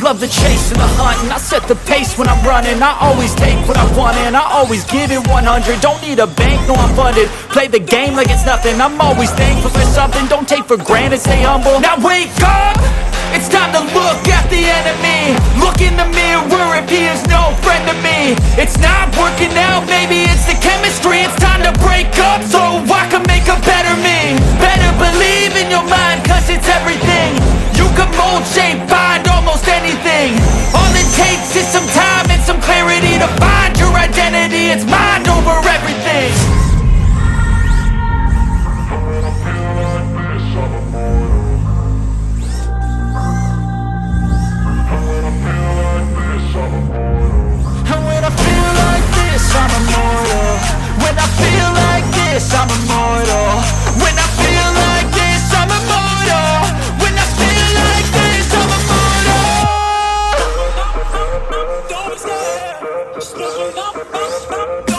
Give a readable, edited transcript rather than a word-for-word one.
love the chase and the hunt, and I set the pace when I'm running. I always take what I want and I always give it 100. Don't need a bank, no I'm funded. Play the game like it's nothing. I'm always thankful for something. Don't take for granted, stay humble. Now wake up! It's time to look at the enemy. Look in the mirror if he is no friend to me. It's not working out, maybe it's the chemistry. It's time to break up so I can make a better me. Better believe in your mind, cause it's everything. You can mold, shape, find almost anything. All it takes is some time and some clarity to find your identity. It's mind over everything. And when I feel like this, I'm immortal. When I feel like this, I'm immortal. When I feel like this, I'm immortal. When I feel like this, I'm immortal. Don't stop, don't stop.